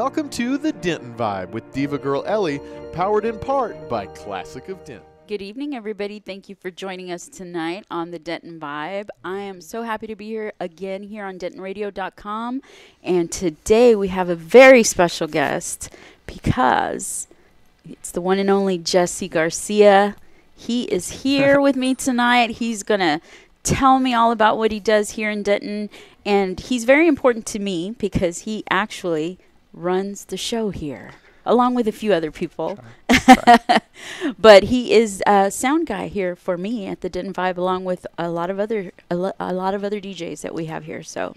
Welcome to the Denton Vibe with Diva Girl Ellie, powered in part by Classic of Denton. Good evening, everybody. Thank you for joining us tonight on the Denton Vibe. I am so happy to be here again here on DentonRadio.com. And today we have a very special guest because it's the one and only Jesse Garcia. He is here with me tonight. He's going to tell me all about what he does here in Denton. And he's very important to me because he actually runs the show here, along with a few other people. But he is a sound guy here for me at the Denton Vibe, along with a lot of other DJs that we have here. So,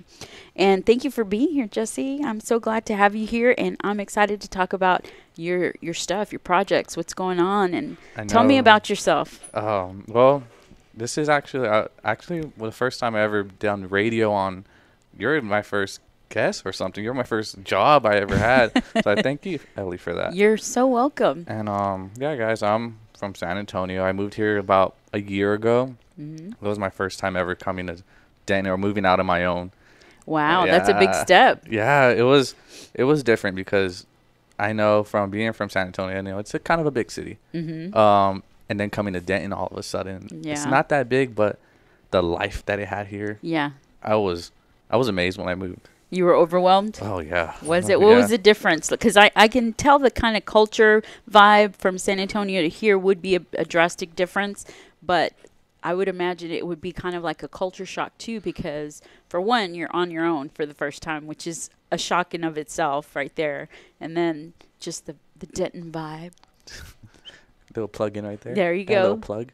and thank you for being here, Jesse. I'm so glad to have you here, and I'm excited to talk about your stuff, your projects, what's going on, and tell me about yourself. Well, this is actually the first time I ever done radio on. You're my first guest or something. You're my first job I ever had. So I thank you, Ellie, for that. You're so welcome. And yeah, guys, I'm from San Antonio. I moved here about a year ago. Mm-hmm. It was my first time ever coming to Denton or moving out on my own. Wow, that's a big step. Yeah, it was different because I know from being from San Antonio, it's a kind of a big city. Mm-hmm. And then coming to Denton all of a sudden, it's not that big, but the life that it had here. Yeah, I was amazed when I moved. You were overwhelmed? Oh, yeah. Was it? What was the difference? Because I can tell the kind of culture vibe from San Antonio to here would be a drastic difference. But I would imagine it would be kind of like a culture shock, too, because, for one, you're on your own for the first time, which is a shock in of itself right there. And then just the Denton vibe. Little plug-in right there. There you go. Little plug.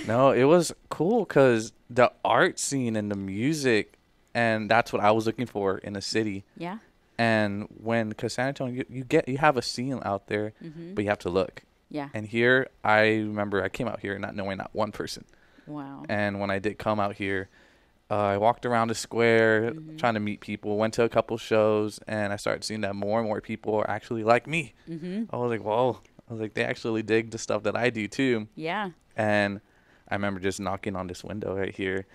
No, it was cool because the art scene and the music, and that's what I was looking for in a city. Yeah. And because San Antonio, you have a scene out there, but you have to look. Yeah. And here, I remember I came out here not knowing not one person. Wow. And when I did come out here, I walked around the square trying to meet people, went to a couple shows, and I started seeing that more and more people are actually like me. I was like, whoa. I was like, they actually dig the stuff that I do, too. Yeah. And I remember just knocking on this window right here,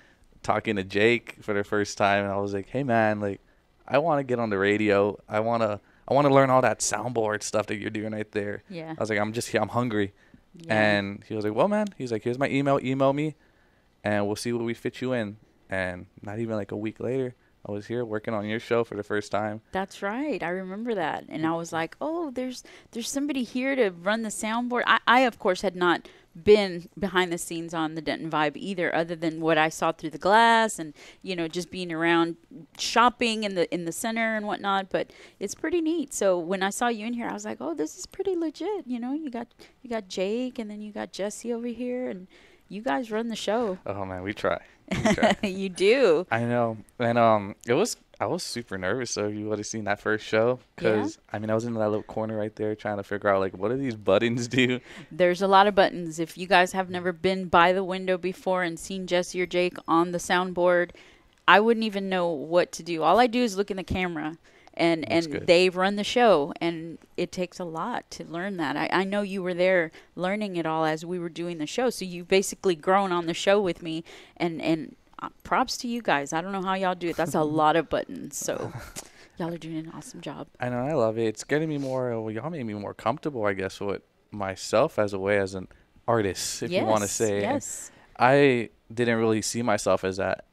talking to Jake for the first time, and I was like, hey, man, like, I want to get on the radio. I want to learn all that soundboard stuff that you're doing right there. Yeah. I was like, I'm just here. I'm hungry. Yeah. And he was like, well, man, he's like, here's my email. Email me, and we'll see what we fit you in. And not even like a week later, I was here working on your show for the first time. That's right. I remember that. And I was like, oh, there's somebody here to run the soundboard. I of course, had not been behind the scenes on the Denton Vibe either, other than what I saw through the glass and, just being around shopping in the center and whatnot. But it's pretty neat. So when I saw you in here, I was like, oh, this is pretty legit. You got Jake, and then you got Jesse over here, and you guys run the show. Oh, man, we try. You do. I know. And I was super nervous, so you would have seen that first show. Because, I was in that little corner right there trying to figure out, like, what do these buttons do? There's a lot of buttons. If you guys have never been by the window before and seen Jesse or Jake on the soundboard, I wouldn't even know what to do. All I do is look in the camera. And they run the show, and it takes a lot to learn that. I know you were there learning it all as we were doing the show, so you've basically grown on the show with me, and props to you guys. I don't know how y'all do it. That's a lot of buttons, so y'all are doing an awesome job. I know. I love it. It's getting me more, y'all made me more comfortable, I guess, with myself as an artist, if you want to say. Yes. I didn't really see myself as that,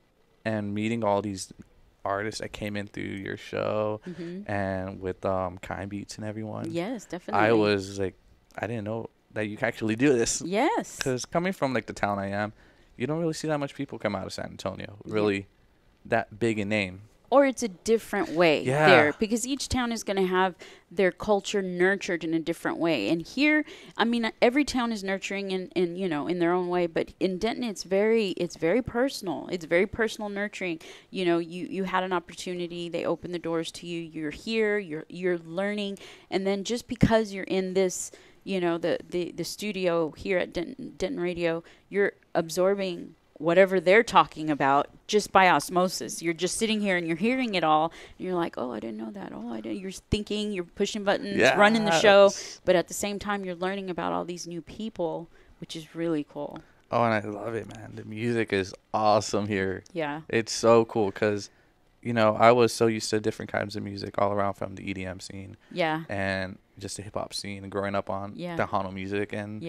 and meeting all these artists that came in through your show and with Kind Beats and everyone. Yes, definitely. I was like, I didn't know that you could actually do this. Yes. Because coming from like the town I am, you don't really see that much people come out of San Antonio, really that big a name. Or it's a different way there, because each town is going to have their culture nurtured in a different way. And here, every town is nurturing in their own way, but in Denton, it's very personal. It's very personal nurturing. You had an opportunity, they opened the doors to you. You're here, you're learning, and then just because you're in this, the studio here at Denton Radio, you're absorbing whatever they're talking about just by osmosis. You're just sitting here and you're hearing it all, and you're like, oh, I didn't know that. Oh, I didn't. You're thinking, you're pushing buttons, running the show, but at the same time, you're learning about all these new people, which is really cool. Oh, and I love it, man. The music is awesome here. Yeah. It's so cool because you know, I was so used to different kinds of music all around, from the EDM scene. Yeah. And just the hip hop scene, and growing up on Tejano music. And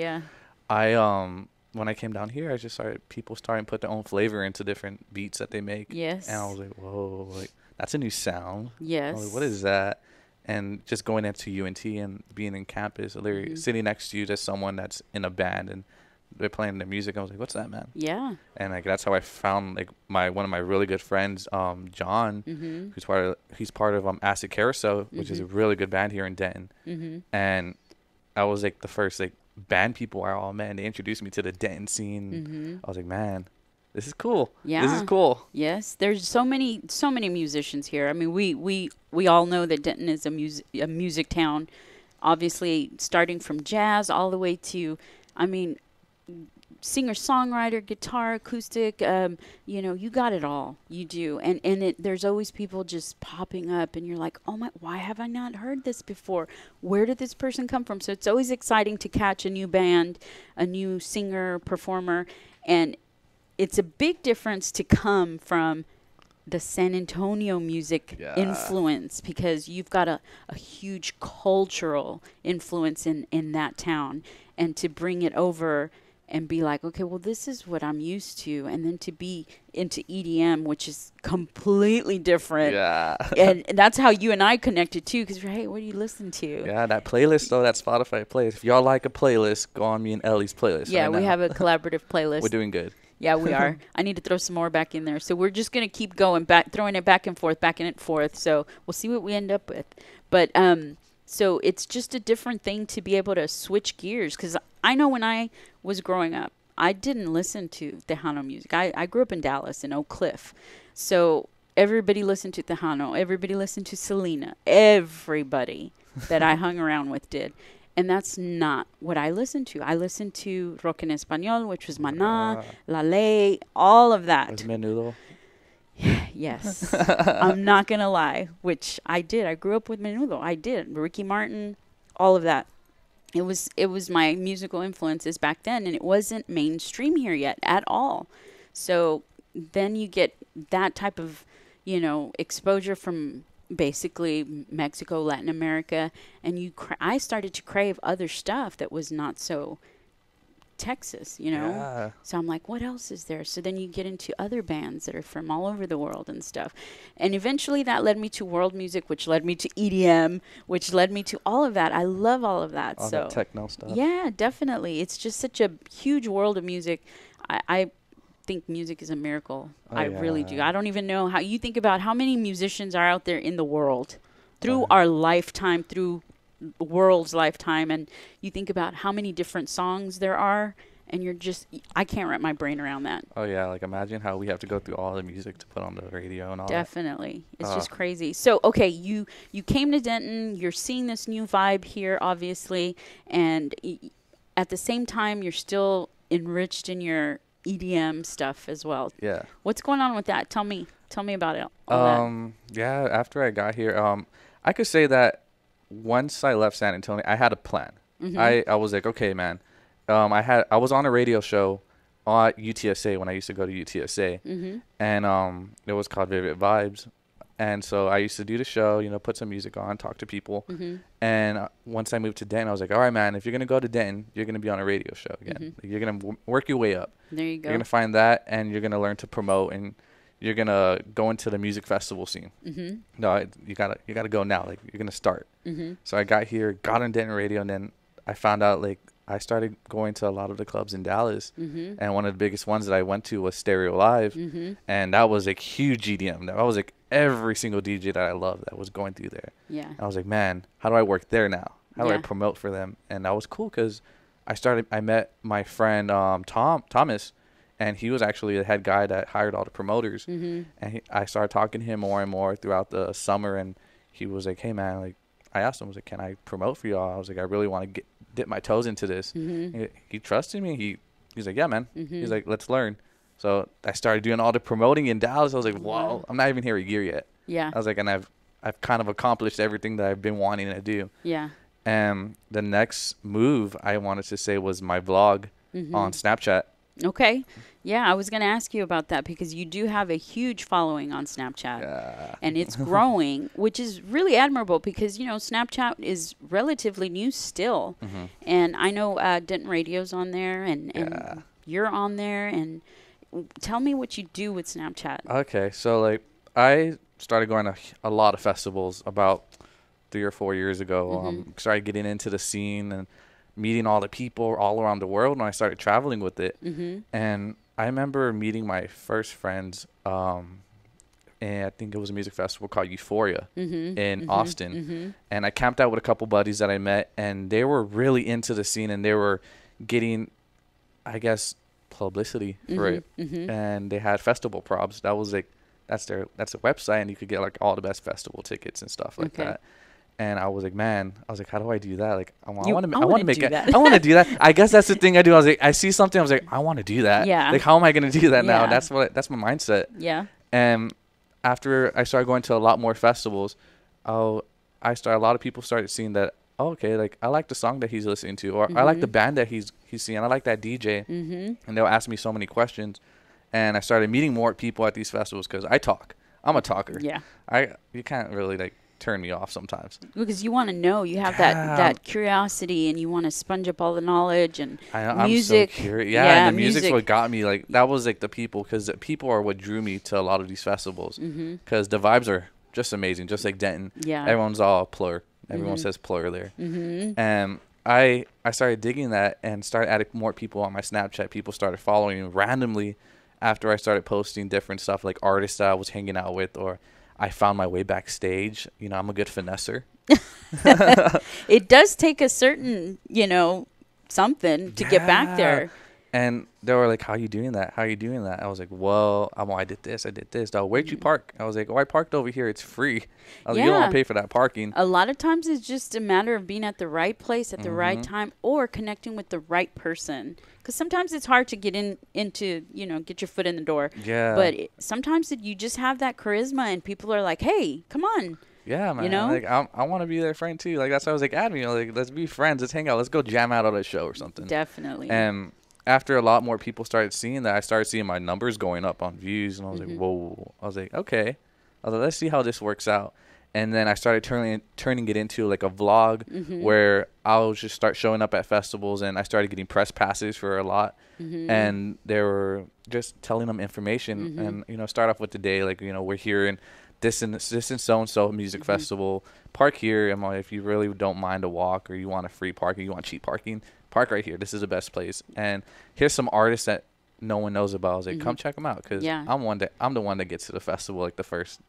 I when I came down here, I just started people starting to put their own flavor into different beats that they make. Yes. And I was like, whoa, like that's a new sound. Yes. I was like, what is that? And just going into UNT and being in campus, literally sitting next to you, just someone that's in a band and they're playing their music. I was like, what's that, man? Yeah. And like that's how I found like one of my really good friends, John, he's part of Acid Carousel, which is a really good band here in Denton. And I was like the first like band people are all, man, they introduced me to the Denton scene. I was like, man, this is cool. Yeah. This is cool. Yes. There's so many musicians here. I mean, we all know that Denton is a music town, obviously starting from jazz all the way to, I mean, singer-songwriter, guitar, acoustic, you know, you got it all. You do. And there's always people just popping up and you're like, oh my, why have I not heard this before? Where did this person come from? So it's always exciting to catch a new band, a new singer, performer. And it's a big difference to come from the San Antonio music influence, because you've got a huge cultural influence in that town. And to bring it over and be like, okay, well, this is what I'm used to. And then to be into EDM, which is completely different. Yeah. And that's how you and I connected, too, because, hey, what do you listen to? Yeah, that playlist, though, that Spotify playlist. If y'all like a playlist, go on me and Ellie's playlist. Yeah, we have a collaborative playlist. We're doing good. Yeah, we are. I need to throw some more back in there. So we're just going to keep going, throwing it back and forth. So we'll see what we end up with. But so it's just a different thing to be able to switch gears, because I know when I was growing up, I didn't listen to Tejano music. I grew up in Dallas, in Oak Cliff. So everybody listened to Tejano. Everybody listened to Selena. Everybody that I hung around with did. And that's not what I listened to. I listened to rock en español, which was Maná, La Ley, all of that. Was Menudo? Yes. I'm not going to lie, which I did. I grew up with Menudo. I did. Ricky Martin, all of that. It was my musical influences back then, and it wasn't mainstream here yet at all. So then you get that type of, you know, exposure from basically Mexico, Latin America, and I started to crave other stuff that was not so Texas, you know. Yeah. So I'm like, what else is there? So then you get into other bands that are from all over the world and stuff. And eventually that led me to world music, which led me to EDM, which led me to all of that. I love all of that. All that techno stuff. Yeah, definitely. It's just such a huge world of music. I think music is a miracle. I really do. I don't even know how you think about how many musicians are out there in the world through our lifetime, through the world's lifetime, and you think about how many different songs there are, and you're just, I can't wrap my brain around that. Oh yeah, like imagine how we have to go through all the music to put on the radio and all Definitely. That. It's just crazy. So okay, you came to Denton, you're seeing this new vibe here, obviously, and at the same time you're still enriched in your EDM stuff as well. Yeah. What's going on with that? Tell me about it. Yeah, after I got here, I could say that once I left San Antonio, I had a plan. I was like, okay, man. I was on a radio show at UTSA when I used to go to UTSA, and it was called Vivid Vibes. And so I used to do the show, you know, put some music on, talk to people. And once I moved to Denton, I was like, all right, man, if you're going to go to Denton, you're going to be on a radio show again. Like, you're going to work your way up. There you go. You're going to find that, and you're going to learn to promote, and you're going to go into the music festival scene. No, you gotta go now. Like, you're going to start. So I got here, got on Denton radio, and then I found out, like, I started going to a lot of the clubs in Dallas, and one of the biggest ones that I went to was Stereo Live, and that was like huge EDM. That was like every single DJ that I loved that was going through there. Yeah. And I was like, man, how do I work there now? How do I promote for them? And that was cool because I met my friend Thomas, and he was actually the head guy that hired all the promoters. And I started talking to him more and more throughout the summer, and he was like, hey man, like, I asked him, I was like, can I promote for y'all? I was like, I really want to dip my toes into this. He trusted me. He's like, yeah, man. He's like, let's learn. So I started doing all the promoting in Dallas. I was like, wow, I'm not even here a year yet. Yeah. I was like, and I've kind of accomplished everything that I've been wanting to do. Yeah. And the next move I wanted to say was my vlog on Snapchat. Okay. Yeah, I was going to ask you about that because you do have a huge following on Snapchat. Yeah. And it's growing, which is really admirable because, Snapchat is relatively new still. Mm-hmm. And I know Denton Radio's on there and you're on there. And tell me what you do with Snapchat. Okay. So, like, I started going to a lot of festivals about 3 or 4 years ago. Started getting into the scene and meeting all the people all around the world, and I started traveling with it. And I remember meeting my first friends, and I think it was a music festival called Euphoria in Austin. And I camped out with a couple buddies that I met, and they were really into the scene, and they were getting, I guess, publicity for it. And they had festival props. That was like, that's their website, and you could get like all the best festival tickets and stuff like that. And I was like, how do I do that? Like, I want to make it. I want to do that. I guess that's the thing I do. I was like, I see something. I was like, I want to do that. Yeah. Like, how am I going to do that now? That's my mindset. Yeah. And after I started going to a lot more festivals, a lot of people started seeing that, oh, okay, like, I like the song that he's listening to, or I like the band that he's seeing. I like that DJ. And they'll ask me so many questions. And I started meeting more people at these festivals because I talk. I'm a talker. Yeah. You can't really, like, turn me off sometimes because you want to know, you have that curiosity, and you want to sponge up all the knowledge and music. I'm so curious. And the music's what got me. Like, that was like the people, because the people are what drew me to a lot of these festivals, because the vibes are just amazing, just like Denton. Everyone's all plur. Everyone says plur there. And I started digging that and started adding more people on my Snapchat. People started following me randomly after I started posting different stuff, like artists that I was hanging out with, or I found my way backstage. I'm a good finesser. It does take a certain, something to get back there. And they were like, how are you doing that? How are you doing that? I was like, well, I did this. Where'd you park? I was like, I parked over here. It's free. I was like, you don't want to pay for that parking. A lot of times it's just a matter of being at the right place at the right time, or connecting with the right person. Because sometimes it's hard to get into, get your foot in the door. Yeah. But sometimes you just have that charisma, and people are like, hey, come on. Yeah, man. Like, I want to be their friend too. Like, that's why I was like, add me. Like, let's be friends. Let's hang out. Let's go jam out on a show or something. Definitely. And after a lot more people started seeing that, I started seeing my numbers going up on views, and I was like, whoa. I was like, okay. I was like, let's see how this works out. And then I started turning it into like a vlog where I'll just start showing up at festivals, and I started getting press passes for a lot. And they were just telling them information and, start off with the day, like, we're here in this and so-and-so music festival. Park here. And if you really don't mind a walk, or you want a free parking, you want cheap parking, park right here. This is the best place. And here's some artists that no one knows about. I was like, come check them out, because I'm the one that gets to the festival, like the first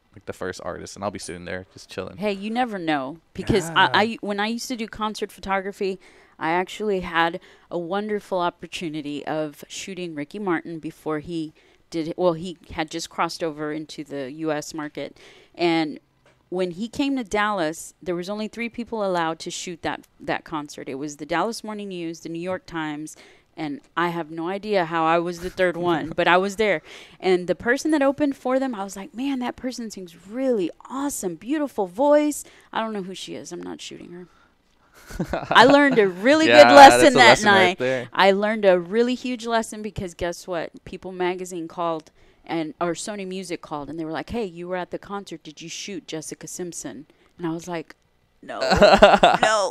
artist, and I'll be sitting there just chilling. Hey, you never know, because I when I used to do concert photography, I actually had a wonderful opportunity of shooting Ricky Martin before he did. Well, he had just crossed over into the U.S. market, and when he came to Dallas, there was only 3 people allowed to shoot that concert. It was the Dallas Morning News, the New York Times, and I have no idea how I was the 3rd one, but I was there. And the person that opened for them, I was like, man, that person sings really awesome, beautiful voice. I don't know who she is. I'm not shooting her. I learned a really good lesson that night. Right, I learned a really huge lesson, because guess what? People Magazine called, or Sony Music called, and they were like, hey, you were at the concert. Did you shoot Jessica Simpson? And I was like, no.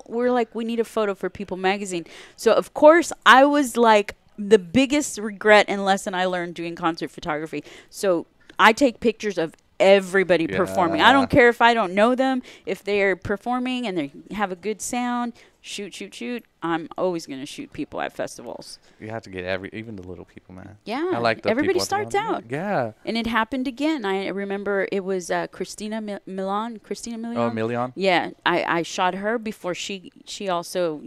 We're like, we need a photo for People Magazine. So, of course, I was like, the biggest regret and lesson I learned doing concert photography. So I take pictures of everybody performing. I don't care if I don't know them. If they're performing and they have a good sound, shoot. I'm always going to shoot people at festivals. You have to get even the little people, man. Yeah. I like the everybody starts out. Yeah. And it happened again. I remember it was Christina Milian. Oh, Milian? Yeah. I shot her before she also,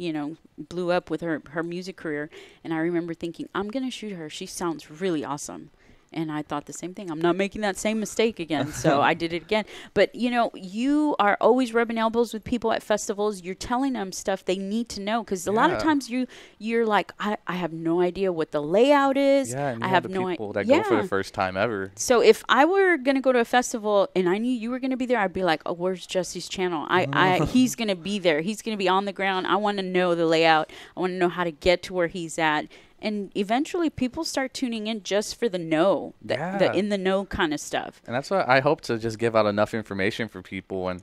blew up with her music career. And I remember thinking, I'm going to shoot her. She sounds really awesome. And I thought the same thing. I'm not making that same mistake again. So I did it again. But, you are always rubbing elbows with people at festivals. You're telling them stuff they need to know. Because a lot of times you're like, I have no idea what the layout is. Yeah, and I have no idea. People that go for the first time ever. So if I were going to go to a festival and I knew you were going to be there, I'd be like, oh, where's Jesse's channel? He's going to be there. He's going to be on the ground. I want to know the layout. I want to know how to get to where he's at. and eventually people start tuning in just for the the in the know kind of stuff. And that's why I hope to just give out enough information for people and,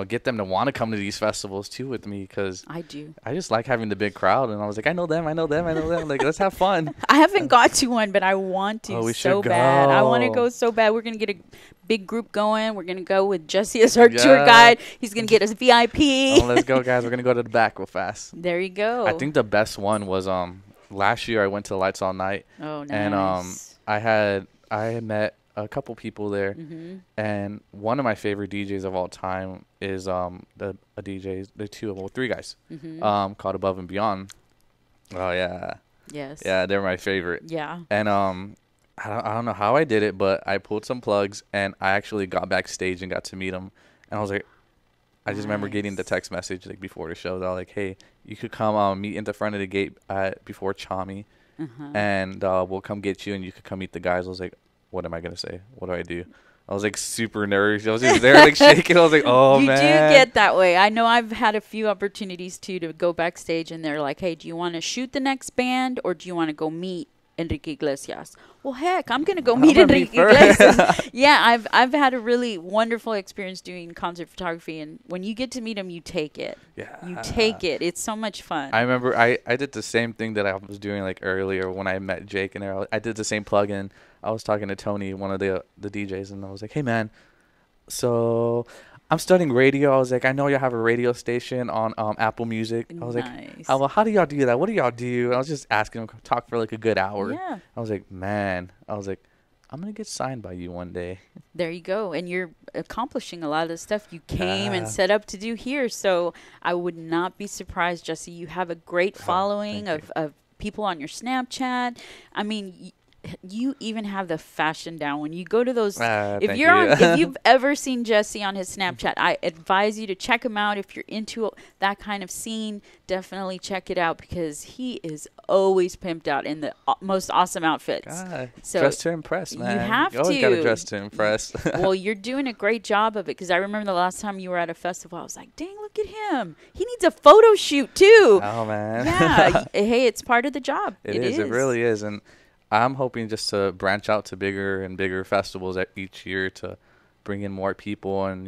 get them to want to come to these festivals too with me, because I do. I just like having the big crowd, and I was like, I know them. Like, let's have fun. I haven't got to one, but I want to so bad. I want to go so bad. We're going to get a big group going. We're going to go with Jesse as our tour guide. He's going to get us VIP. Let's go, guys. We're going to go to the back real fast. There you go. I think the best one was last year I went to Lights All Night. Oh, nice. And I had met a couple people there, and one of my favorite DJs of all time is three guys called Above and Beyond. Oh yeah. Yes. Yeah, they're my favorite. Yeah. And I don't know how I did it, but I pulled some plugs and I actually got backstage and got to meet them. And I was like, I just remember getting the text message like before the show. They're like, hey, you could come meet in the front of the gate before Chami, and we'll come get you, and you could come meet the guys. I was like, what am I gonna say? What do I do? I was like super nervous. I was just there like shaking. I was like, oh, man. You do get that way. I know I've had a few opportunities too to go backstage, and they're like, hey, do you want to shoot the next band, or do you want to go meet Enrique Iglesias? Well, heck, I'm going to go meet Enrique Iglesias. Yeah, I've had a really wonderful experience doing concert photography, and when you get to meet him, you take it. Yeah. You take it. It's so much fun. I remember I did the same thing that I was doing like earlier when I met Jake, and I did the same plug-in. I was talking to Tony, one of the DJs, and I was like, hey, man, so I'm studying radio. I was like, I know you have a radio station on Apple Music. I was like, how do y'all do that? What do y'all do? And I was just asking him, talk for like a good hour. Yeah. I was like, man, I'm going to get signed by you one day. There you go. And you're accomplishing a lot of the stuff you came and set up to do here. So I would not be surprised, Jesse. You have a great following of people on your Snapchat. I mean, you even have the fashion down when you go to those. If you've ever seen Jesse on his Snapchat, I advise you to check him out. If you're into that kind of scene, definitely check it out, because he is always pimped out in the most awesome outfits. So dress to impress, man. You have you always gotta dress to impress. Well, you're doing a great job of it, because I remember the last time you were at a festival, I was like, dang, look at him. He needs a photo shoot too. Oh, man. Yeah. Hey, it's part of the job. It is. It really is. And I'm hoping just to branch out to bigger and bigger festivals each year to bring in more people and,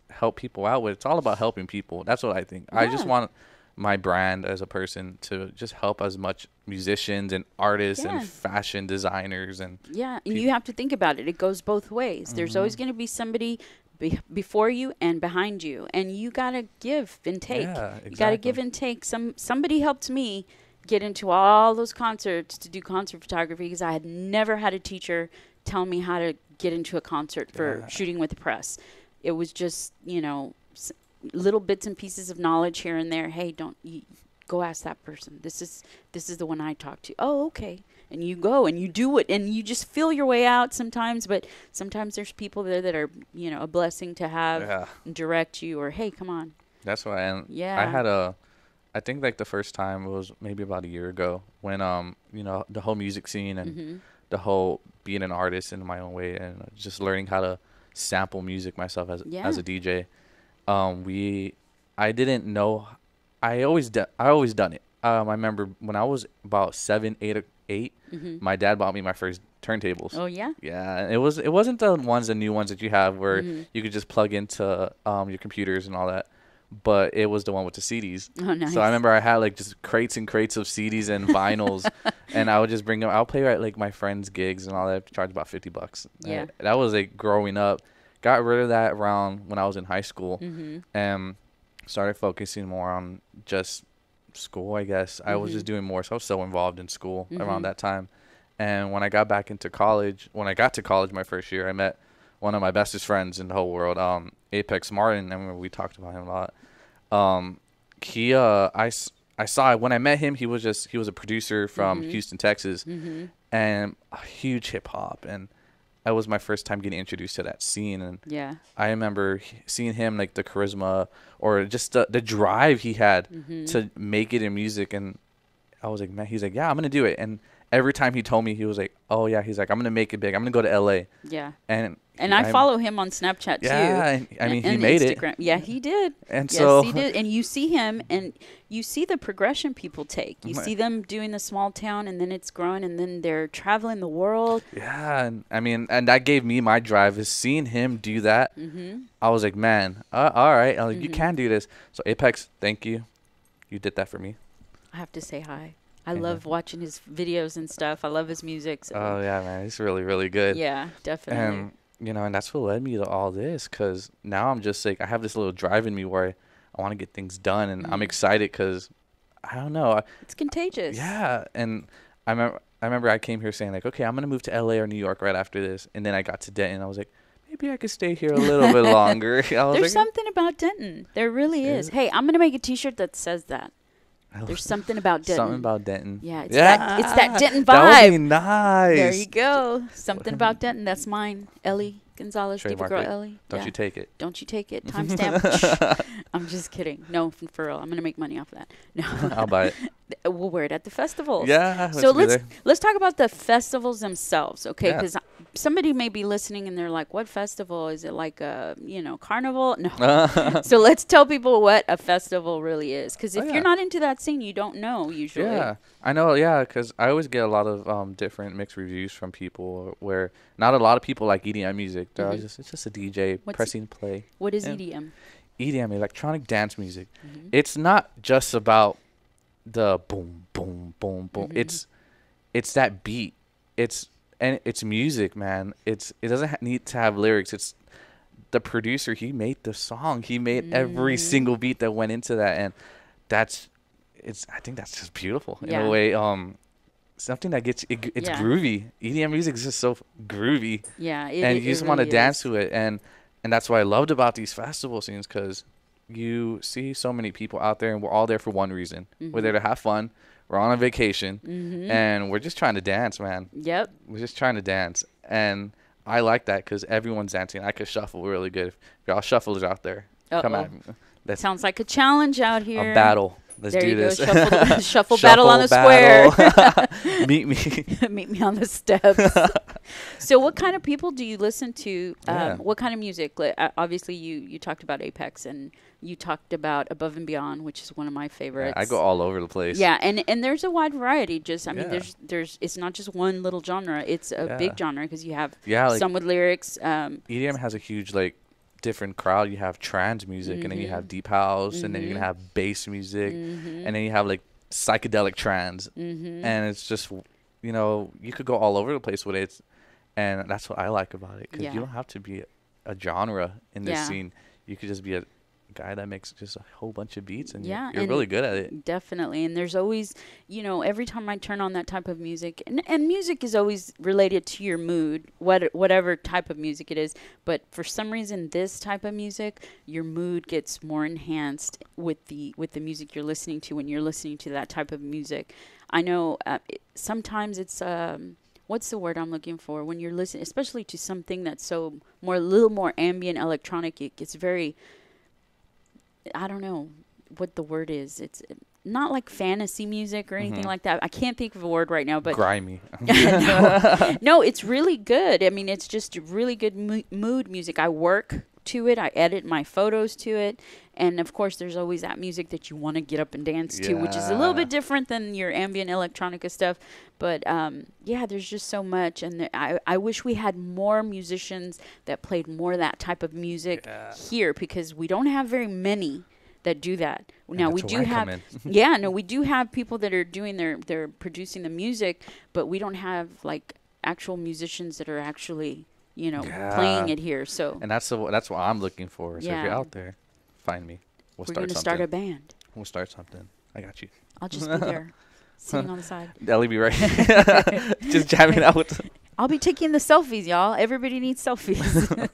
help people out with. It's all about helping people. That's what I think. Yeah. I just want my brand as a person to just help as much musicians and artists and fashion designers. And you have to think about it. It goes both ways. There's always going to be somebody before you and behind you, and you got to give and take. Yeah, exactly. You got to give and take. Somebody helped me get into all those concerts to do concert photography, because I had never had a teacher tell me how to get into a concert for shooting with the press. It was just, little bits and pieces of knowledge here and there. Hey, go ask that person. This is the one I talked to. Oh, okay. And you go and you do it, and you just feel your way out sometimes, but sometimes there's people there that are, a blessing to have and direct you, or, hey, come on. That's why. And I think like the first time was maybe about a year ago when, the whole music scene and the whole being an artist in my own way and just learning how to sample music myself as a DJ. I didn't know. I always done it. I remember when I was about 7, 8, my dad bought me my first turntables. Oh yeah. Yeah, it wasn't the new ones that you have where you could just plug into your computers and all that. But it was the one with the CDs. Oh, nice. So I remember I had like just crates and crates of CDs and vinyls, and I would just bring them. I'll play at like my friends' gigs and all that. Charge about $50. Yeah. And that was like growing up. Got rid of that around when I was in high school, and started focusing more on just school. I guess I was just doing more. So I was so involved in school around that time. And when I got back into college, my first year, I met one of my bestest friends in the whole world, Apex Martin. I remember we talked about him a lot. I saw when I met him, he was a producer from Houston, Texas, and a huge hip hop. And that was my first time getting introduced to that scene. And I remember seeing him, like the charisma or just the drive he had to make it in music. And I was like, man, he's like, yeah, I'm going to do it. And every time he told me, he was like, oh, yeah, he's like, I'm going to make it big. I'm going to go to L.A. Yeah. And I follow him on Snapchat, too. Yeah, I mean, he made Instagram. it. Yeah, he did. And yes, so. he did. And you see him, and you see the progression people take. You see them doing the small town, and then it's growing, and then they're traveling the world. Yeah, and I mean, and that gave me my drive, is seeing him do that. I was like, man, all right. I was like, you can do this. So, Apex, thank you. You did that for me. I have to say hi. I love watching his videos and stuff. I love his music. So. Oh, yeah, man. He's really, really good. Yeah, definitely. And, and that's what led me to all this, because now I'm just like, I have this little drive in me where I want to get things done, and I'm excited because, I don't know. It's contagious. Yeah, and I remember I came here saying, like, okay, I'm going to move to L.A. or New York right after this, and then I got to Denton, and I was like, maybe I could stay here a little bit longer. There's something about Denton. There really is. Hey, I'm going to make a T-shirt that says that. There's something about Denton. Something about Denton. Yeah, it's that Denton vibe. That would be nice. There you go. Something about Denton. That's mine. Ellie Gonzalez, Diva Girl Ellie. Don't you take it. Don't you take it. Timestamp. I'm just kidding. No, for real. I'm going to make money off of that. No. I'll buy it. We'll wear it at the festivals. Yeah. So let's talk about the festivals themselves, okay? Because somebody may be listening and they're like, "What festival is it? Like a carnival?" No. So let's tell people what a festival really is, because if you're not into that scene, you don't know usually. Yeah, I know. Yeah, because I always get a lot of different mixed reviews from people where not a lot of people like EDM music. They're it's just a DJ pressing play. What is EDM? EDM, electronic dance music. It's not just about the boom, boom, boom, boom. It's that beat. It's music, man. It doesn't need to have lyrics. It's the producer. He made the song. He made every single beat that went into that, and I think that's just beautiful in a way. Something that gets it's groovy. EDM music is just so groovy. Yeah, and you just want to dance to it, and that's what I loved about these festival scenes, because you see so many people out there, and we're all there for one reason. We're there to have fun. We're on a vacation, and we're just trying to dance, man. Yep. We're just trying to dance, and I like that because everyone's dancing. I could shuffle really good. If y'all shufflers out there, come at me. That sounds like a challenge out here. A battle. Let's do this. Shuffle battle on the square. Meet me. Meet me on the steps. So what kind of people do you listen to? What kind of music? Obviously, you talked about Apex, and you talked about Above and Beyond, which is one of my favorites. I go all over the place. Yeah, and there's a wide variety. I mean, there's it's not just one little genre. It's a big genre, because you have some with lyrics. EDM has a huge different crowd. You have trance music, and then you have deep house, and then you're gonna have bass music, and then you have psychedelic trance, and it's just you could go all over the place with it, and that's what I like about it, because you don't have to be a genre in this scene. You could just be a guy that makes just a whole bunch of beats, and you're really good at it. Definitely. And there's always, every time I turn on that type of music, and music is always related to your mood, whatever type of music it is, but for some reason this type of music, your mood gets more enhanced with the music you're listening to when you're listening to that type of music. I know sometimes it's what's the word I'm looking for, when you're listening, especially to something that's a little more ambient electronic, it gets very, I don't know what the word is. It's not like fantasy music or anything like that. I can't think of a word right now, but grimy. No, it's really good. I mean, it's just really good mood music. I work to it. I edit my photos to it. And of course, there's always that music that you want to get up and dance to, which is a little bit different than your ambient electronica stuff. But there's just so much. And I wish we had more musicians that played more of that type of music here, because we don't have very many that do that. Now we do have, we do have people that are doing they're producing the music, but we don't have actual musicians that are actually playing it here. So and that's what I'm looking for. So if you're out there, find me. We're going to start a band. We'll start something. I got you. I'll just be there, sitting on the side. Ellie be right, just jamming out. I'll be taking the selfies, y'all. Everybody needs selfies.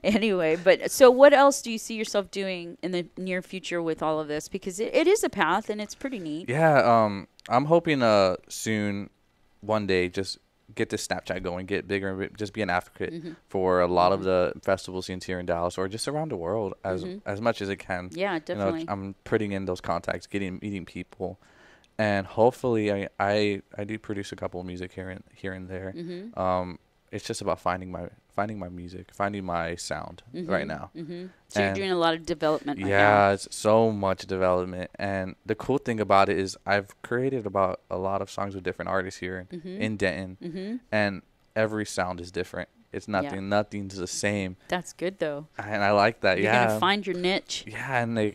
Anyway, but so what else do you see yourself doing in the near future with all of this? Because it is a path, and it's pretty neat. Yeah, I'm hoping soon, one day, just get this Snapchat going, get bigger, and just be an advocate for a lot of the festival scenes here in Dallas, or just around the world as much as it can. Yeah, definitely. I'm putting in those contacts, meeting people, and hopefully I do produce a couple of music here and there. It's just about finding my music, finding my sound right now. So you're doing a lot of development right now. Yeah, it's so much development. And the cool thing about it is I've created about a lot of songs with different artists here in Denton. And every sound is different. It's nothing's the same. That's good though. And I like that. You're gonna find your niche. Yeah, and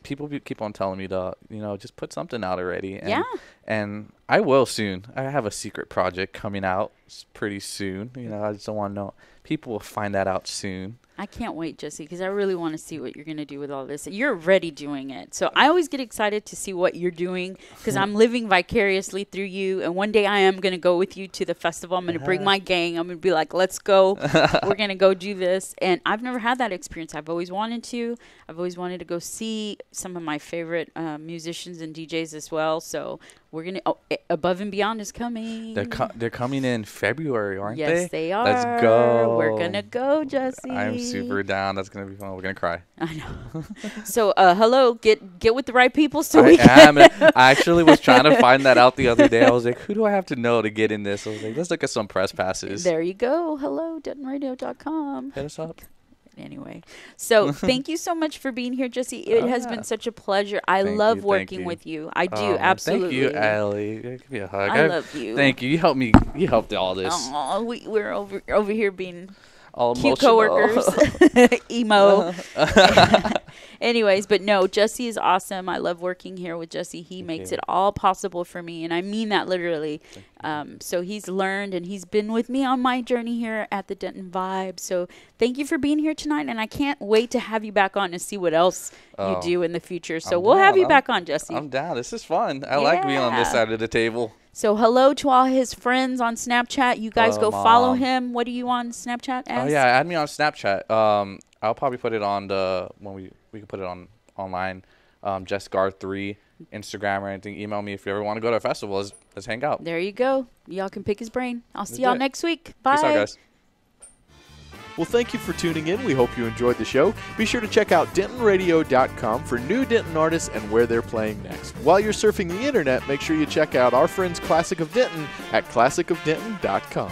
people keep on telling me to, just put something out already. And, and I will soon. I have a secret project coming out pretty soon. I just don't want to know. People will find that out soon. I can't wait, Jesse, because I really want to see what you're going to do with all this. You're already doing it. So I always get excited to see what you're doing because I'm living vicariously through you. And one day I am going to go with you to the festival. I'm going to bring my gang. I'm going to be like, let's go. We're going to go do this. And I've never had that experience. I've always wanted to. I've always wanted to go see some of my favorite musicians and DJs as well. So we're going to Above and Beyond is coming. They're coming in February, aren't they? Yes, they are. Let's go. We're going to go, Jesse. I'm super down. That's going to be fun. We're going to cry. I know. So, hello, get with the right people I actually was trying to find that out the other day. I was like, who do I have to know to get in this? I was like, let's look at some press passes. There you go. Hello, DentonRadio.com. Hit us up. Anyway, so thank you so much for being here, Jesse. It has been such a pleasure. I love working with you. I do, absolutely. Thank you, Allie. Give me a hug. I love you. Thank you. You helped me. You helped all this. We're over here being all cute emotional. Coworkers, emo. Anyways, but no, Jesse is awesome. I love working here with Jesse. He makes it all possible for me, and I mean that literally. So he's learned, and he's been with me on my journey here at the Denton Vibe. So thank you for being here tonight, and I can't wait to have you back on to see what else you do in the future. So we'll have you back on, Jesse. I'm down. This is fun. I like being on this side of the table. So hello to all his friends on Snapchat. You guys go follow him. What are you on Snapchat as? Oh, yeah. Add me on Snapchat. I'll probably put it on when we can put it on online. JessGar3, Instagram or anything. Email me if you ever want to go to a festival. Let's hang out. There you go. Y'all can pick his brain. I'll see y'all next week. Bye. Peace out, guys. Well, thank you for tuning in. We hope you enjoyed the show. Be sure to check out DentonRadio.com for new Denton artists and where they're playing next. While you're surfing the internet, make sure you check out our friends Classic of Denton at ClassicofDenton.com.